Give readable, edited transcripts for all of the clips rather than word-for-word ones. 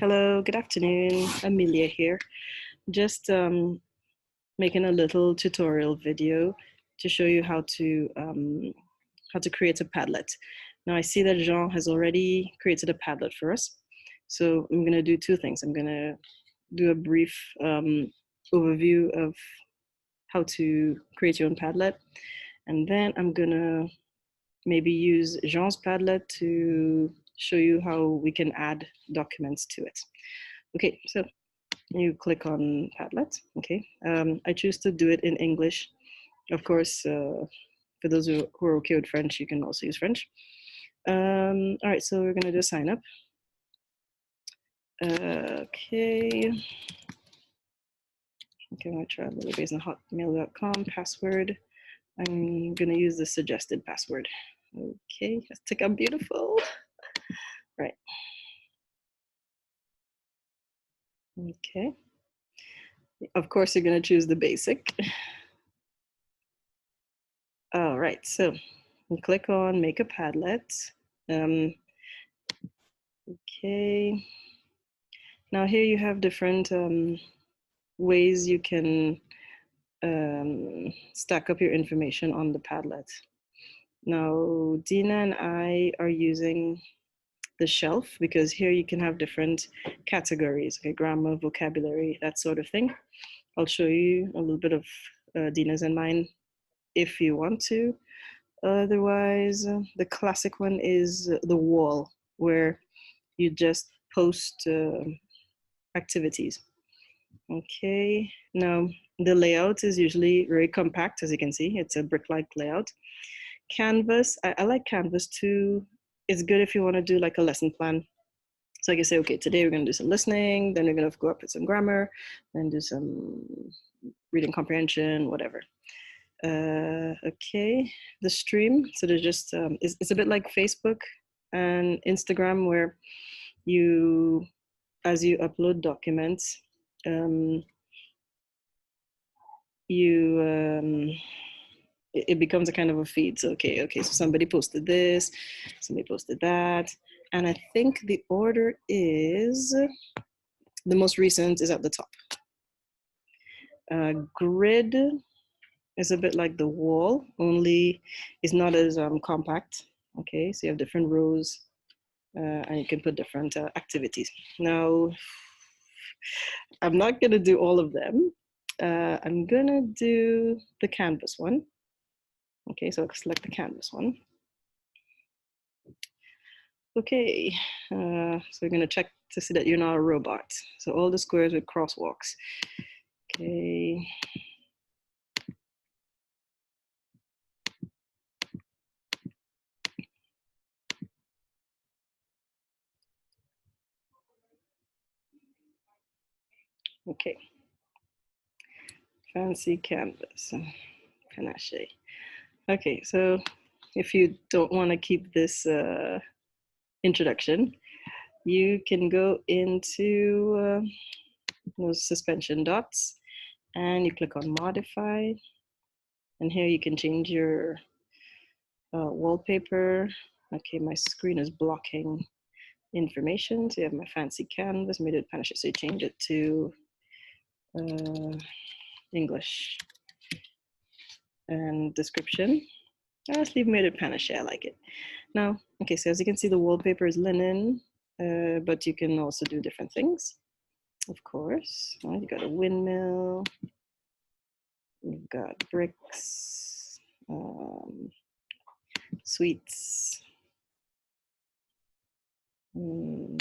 Hello, good afternoon. Amelia here. Just making a little tutorial video to show you how to create a Padlet. Now I see that Jean has already created a Padlet for us. So I'm going to do two things. I'm going to do a brief overview of how to create your own Padlet. And then I'm going to maybe use Jean's Padlet to show you how we can add documents to it. Okay, so you click on Padlet. Okay, I choose to do it in English. Of course, for those who are okay with French, you can also use French. All right, so we're gonna do a sign up. Okay, I'm gonna try lilybasin@hotmail.com password. I'm gonna use the suggested password. Okay, let's take out beautiful. Right. Okay. Of course, you're gonna choose the basic. All right, so you click on Make a Padlet. Okay. Now here you have different ways you can stack up your information on the Padlet. Now, Dina and I are using the shelf because here you can have different categories, okay, grammar, vocabulary, that sort of thing. I'll show you a little bit of Dina's and mine if you want to. Otherwise, the classic one is the wall, where you just post activities. Okay, now the layout is usually very compact, as you can see. It's a brick-like layout. Canvas, I like Canvas too. It's good if you want to do like a lesson plan. So I can say, okay, today we're going to do some listening, then we're going to go up with some grammar, then do some reading comprehension, whatever. Okay, the stream. So there's just, it's a bit like Facebook and Instagram, where you, as you upload documents, it becomes a kind of a feed. So, okay, so somebody posted this, somebody posted that. And I think the order is, the most recent is at the top. Grid is a bit like the wall, only it's not as compact. Okay, so you have different rows and you can put different activities. Now, I'm not gonna do all of them. I'm gonna do the Canvas one. Okay, so I'll select the Canvas one. Okay, so we're gonna check to see that you're not a robot. So all the squares with crosswalks. Okay. Okay. Fancy canvas, panache. Okay, so if you don't want to keep this introduction, you can go into those suspension dots and you click on modify. And here you can change your wallpaper. Okay, my screen is blocking information. So you have my fancy canvas, made it panache. So you change it to English. And description. Let's leave made it panache. I like it. Now, okay, so as you can see, the wallpaper is linen, but you can also do different things, of course. Well, you got a windmill, you've got bricks, sweets,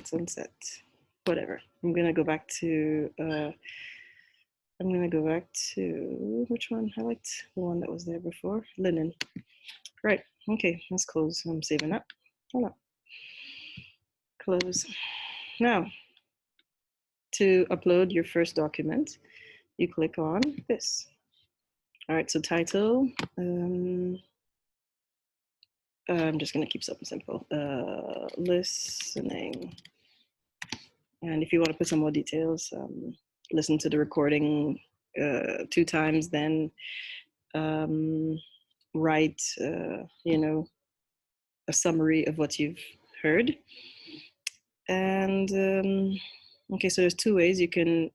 sunset, whatever. I'm gonna go back to, which one? I liked the one that was there before, linen. Right, okay, let's close. I'm saving that. Hold on. Close. Now, to upload your first document, you click on this. All right, so title. I'm just gonna keep something simple. Listening. And if you want to put some more details, listen to the recording 2 times, then write, a summary of what you've heard. And Okay, so there's two ways. You can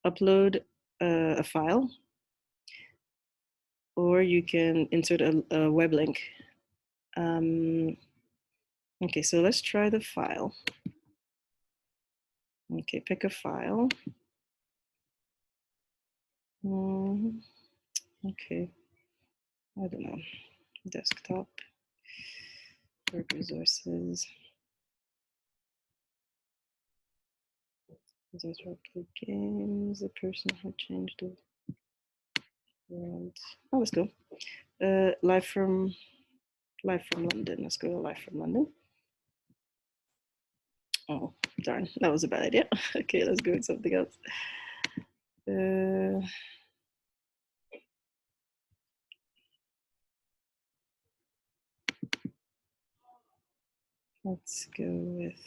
upload a file, or you can insert a web link. Okay, so let's try the file. Okay, pick a file. Okay, I don't know. Desktop, work resources, play games, the person who changed the world. Oh, let's go. Live from London. Let's go to live from London. Oh, darn, that was a bad idea. Okay, let's go with something else. Let's go with,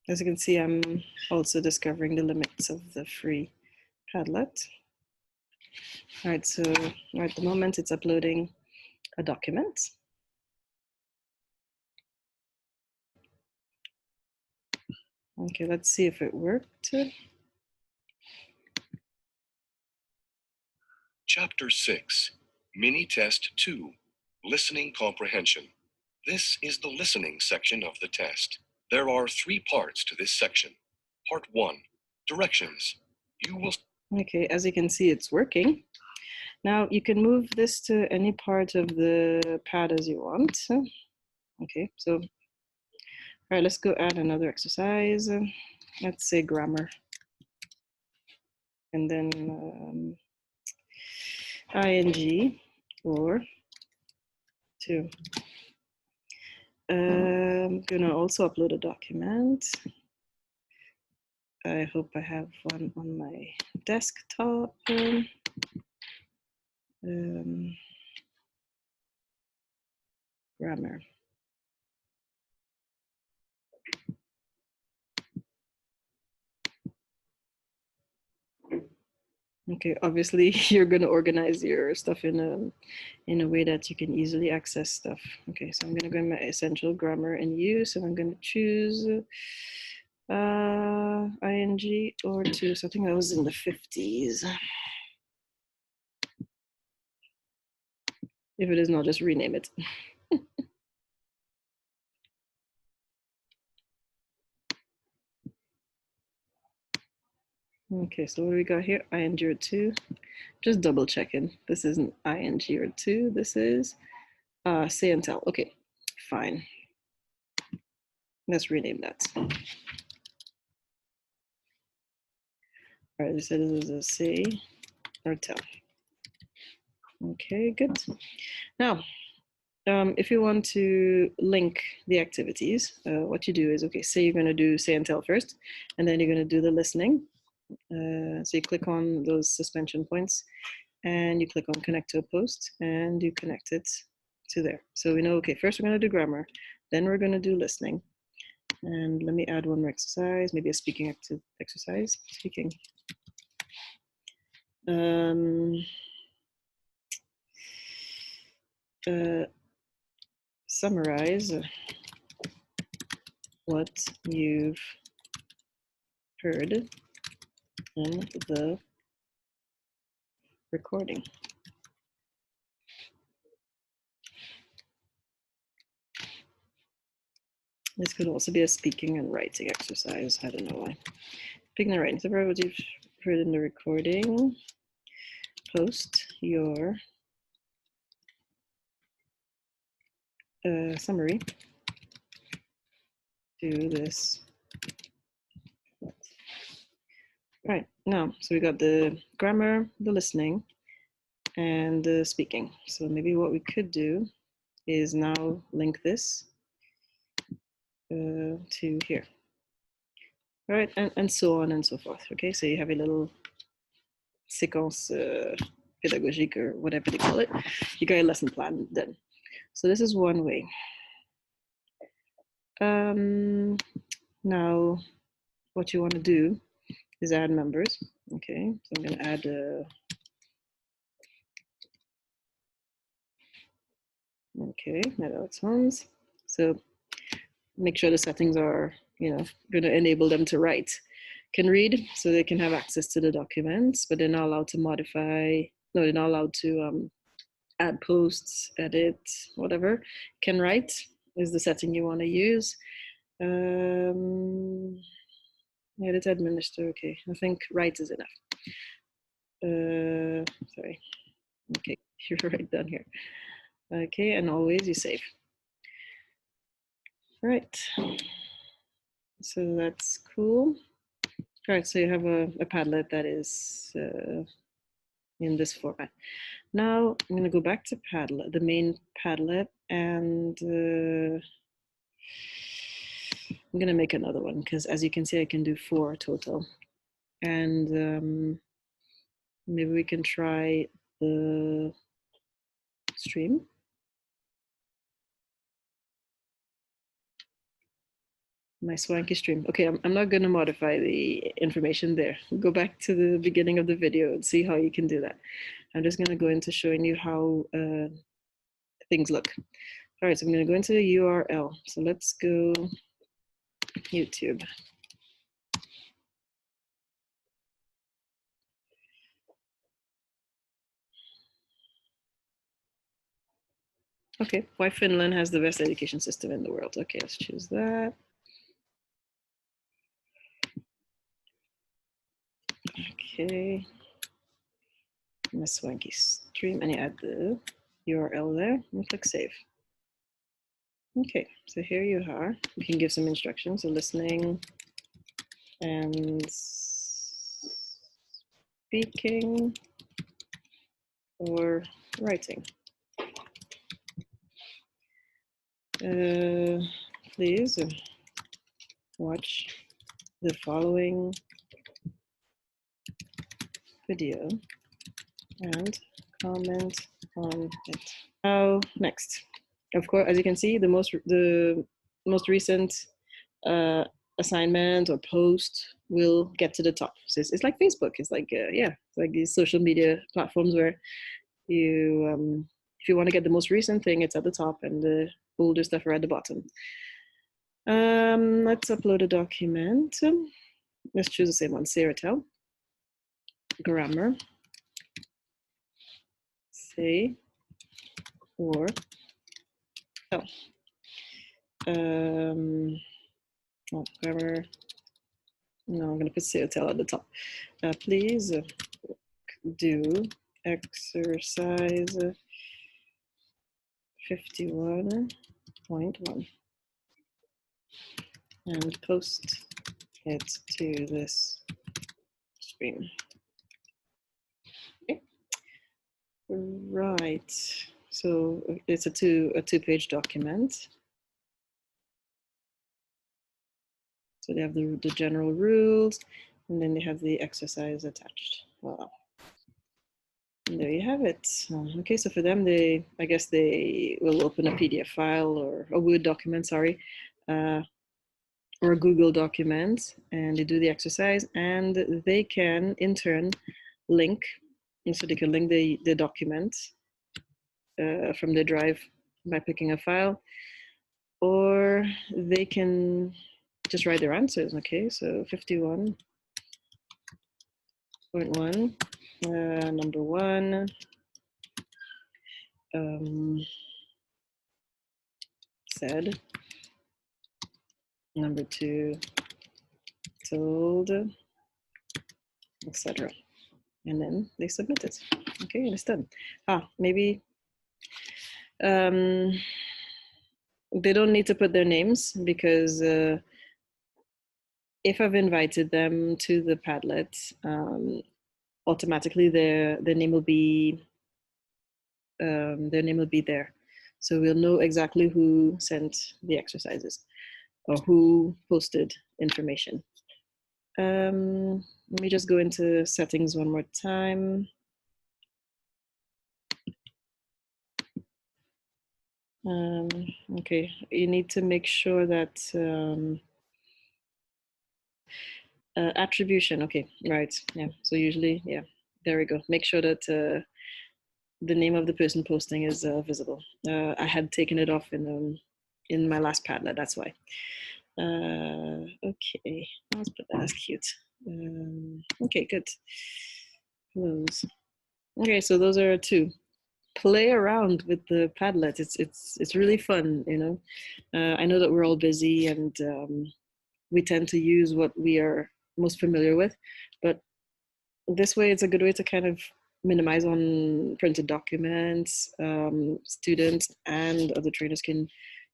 as you can see, I'm also discovering the limits of the free Padlet. All right, so at the moment it's uploading a document. Okay, let's see if it worked. Chapter 6, Mini Test 2, Listening Comprehension. This is the listening section of the test. There are 3 parts to this section. Part 1, Directions. You will... Okay, as you can see, it's working. Now you can move this to any part of the pad as you want. Okay, so, all right, let's go add another exercise. Let's say grammar. And then ing or to. I'm gonna also upload a document. I hope I have one on my desktop. Grammar. Okay, obviously you're gonna organize your stuff in a way that you can easily access stuff. Okay, so I'm gonna go in my essential grammar and use, and I'm gonna choose ing or to something that was in the 50s. If it is not, just rename it. Okay, so what do we got here? ing or to. Just double checking. This isn't ing or to. This is say and tell. Okay, fine. Let's rename that. All right, so this is a say or tell. Okay, good. Now, if you want to link the activities, what you do is, okay, say you're going to do say and tell first, and then you're going to do the listening. So you click on those suspension points, and you click on connect to a post, and you connect it to there. So we know, okay, first we're going to do grammar, then we're going to do listening. And let me add one more exercise, maybe a speaking exercise. Speaking. Summarize what you've heard in the recording. This could also be a speaking and writing exercise. I don't know why. Speaking and writing. Summarize what you've heard in the recording. Post your summary to this. Right, now, so we got the grammar, the listening, and the speaking. So maybe what we could do is now link this to here. All right, and so on and so forth. Okay, so you have a little séquence pédagogique or whatever they call it. You got a lesson plan then. So this is one way. Now, what you want to do is add members. Okay, so I'm going to add okay, now it's homes. So make sure the settings are going to enable them to write. Can read, so they can have access to the documents, but they're not allowed to modify. No, they're not allowed to add posts, edit, whatever. Can write is the setting you want to use. Edit, administer. Okay, I think write is enough. Sorry. Okay, you're right down here. Okay, and always you save. Right. So that's cool. All right, so you have a Padlet that is in this format. Now I'm going to go back to Padlet, the main Padlet, and I'm going to make another one because, as you can see, I can do 4 total. And maybe we can try the stream. My swanky stream. Okay, I'm not going to modify the information there. Go back to the beginning of the video and see how you can do that. I'm just going to go into showing you how things look. All right, so I'm going to go into the URL. So let's go YouTube. Okay, why Finland has the best education system in the world. Okay, let's choose that. Okay, my swanky stream, and you add the URL there and click save. Okay, so here you are. You can give some instructions, so listening and speaking or writing. Please watch the following video and comment on it. Now, next. Of course, as you can see, the most recent assignment or post will get to the top. So it's like Facebook. It's like it's like these social media platforms where you if you want to get the most recent thing, it's at the top, and the older stuff are at the bottom. Let's upload a document. Let's choose the same one, Saratel. Grammar. Say or tell. Grammar. No, I'm going to put Saratel at the top. Please do exercise 51.1 and post it to this stream. Okay. Right. So it's a two-page document. So they have the general rules, and then they have the exercise attached. Wow. And there you have it. Okay, so for them, I guess they will open a PDF file or a Word document, sorry, or a Google document, and they do the exercise, and they can in turn link, and so they can link the document from the drive by picking a file, or they can just write their answers. Okay, so 51.1, number 1, said, number 2, told, etc. And then they submit it. Okay, and it's done. Maybe they don't need to put their names, because if I've invited them to the Padlet, automatically their name will be there. So we'll know exactly who sent the exercises or who posted information. Let me just go into settings one more time. Okay, you need to make sure that attribution. Okay, right. Yeah. So usually, yeah, there we go. Make sure that the name of the person posting is visible. I had taken it off in my last Padlet. That's why. Okay, let's put that as cute. Okay, good. Close. Okay, so those are two. Play around with the Padlet. It's really fun, you know. I know that we're all busy and we tend to use what we are most familiar with, but this way it's a good way to kind of minimize on printed documents. Students and other trainers can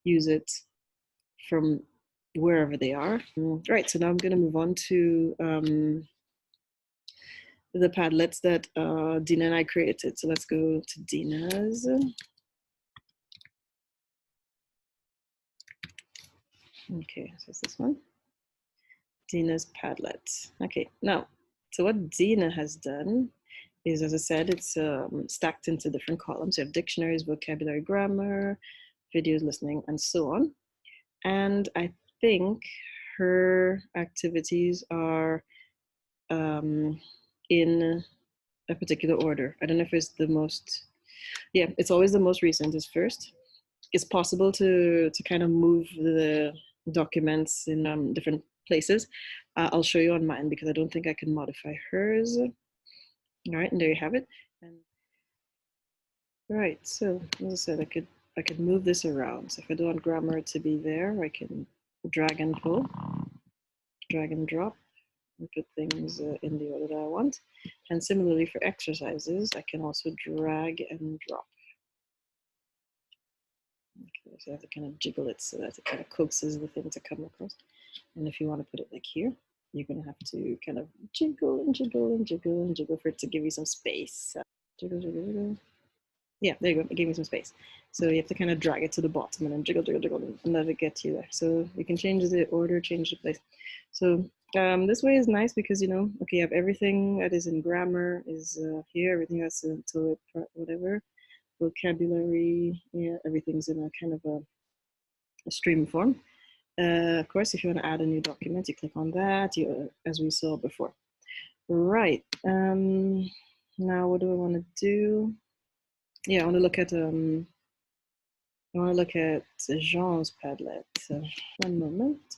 use it from wherever they are. Right, so now I'm going to move on to the Padlets that Dina and I created. So let's go to Dina's. Okay, so it's this one. Dina's Padlet. Okay, now, so what Dina has done is, as I said, it's stacked into different columns. You have dictionaries, vocabulary, grammar, videos, listening, and so on. And I think her activities are in a particular order. I don't know if it's the most, yeah, it's always the most recent is first. It's possible to kind of move the documents in different places. I'll show you on mine because I don't think I can modify hers. All right, and there you have it. And right, so as I said, I could move this around. So if I don't want grammar to be there, I can drag and pull, drag and drop, and put things in the order that I want. And similarly for exercises, I can also drag and drop. Okay, so I have to kind of jiggle it so that it kind of coaxes the thing to come across. And if you want to put it like here, you're going to have to kind of jiggle and jiggle and jiggle and jiggle for it to give you some space. Jiggle, jiggle, jiggle. Yeah, there you go. It gave me some space. So you have to kind of drag it to the bottom and then jiggle, jiggle, jiggle, and let it get you there. So you can change the order, change the place. So this way is nice because, you know, okay, you have everything that is in grammar is here, everything that's into whatever, vocabulary, yeah, everything's in a kind of a stream form. Of course, if you want to add a new document, you click on that, as we saw before. Right. Now, what do I want to do? Yeah, I want to look at Jean's Padlet. One moment.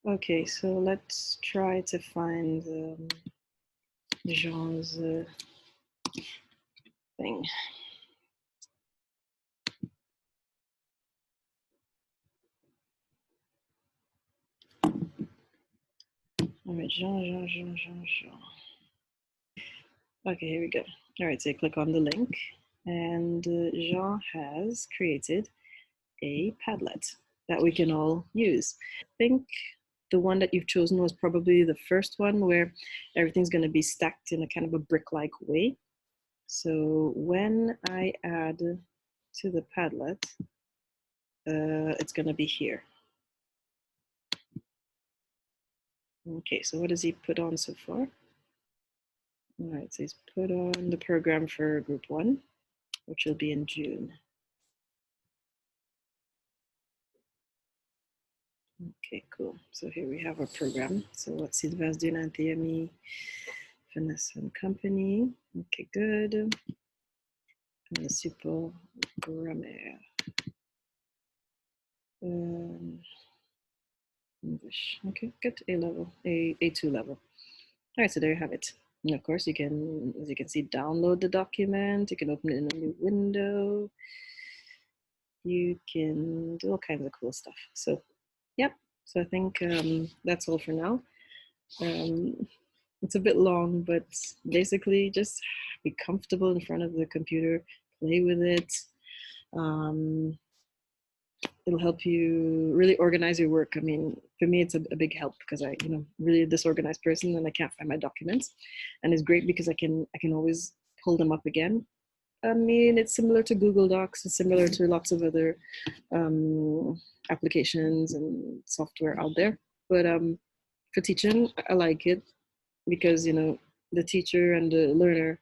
Okay, so let's try to find Jean's thing. All right, Jean. Okay, here we go. All right, so you click on the link, and Jean has created a Padlet that we can all use. I think the one that you've chosen was probably the first one where everything's going to be stacked in a kind of a brick-like way. So when I add to the Padlet, it's going to be here. Okay, so what has he put on so far? All right, so he's put on the program for group 1, which will be in June. Okay, cool. So here we have our program. So what Sylvain Dunan TME, Vanessa and Company. Okay, good. And the support grammaire. English. Okay, good. A level, A2 level. All right, so there you have it. And of course, you can, as you can see, download the document. You can open it in a new window. You can do all kinds of cool stuff. So, yep. So I think that's all for now. It's a bit long, but basically just be comfortable in front of the computer, play with it. It'll help you really organize your work. I mean, for me, it's a big help because I, you know, really a disorganized person and I can't find my documents. And it's great because I can always pull them up again. I mean, it's similar to Google Docs. It's similar to lots of other applications and software out there. But for teaching, I like it because, you know, the teacher and the learner,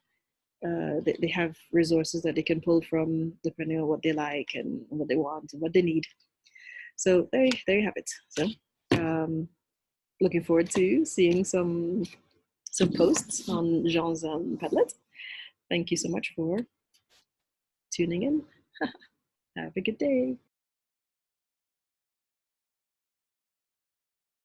they have resources that they can pull from depending on what they like and what they want and what they need. So there you have it. So looking forward to seeing some some posts on Jean's Padlet. Thank you so much for tuning in. Have a good day.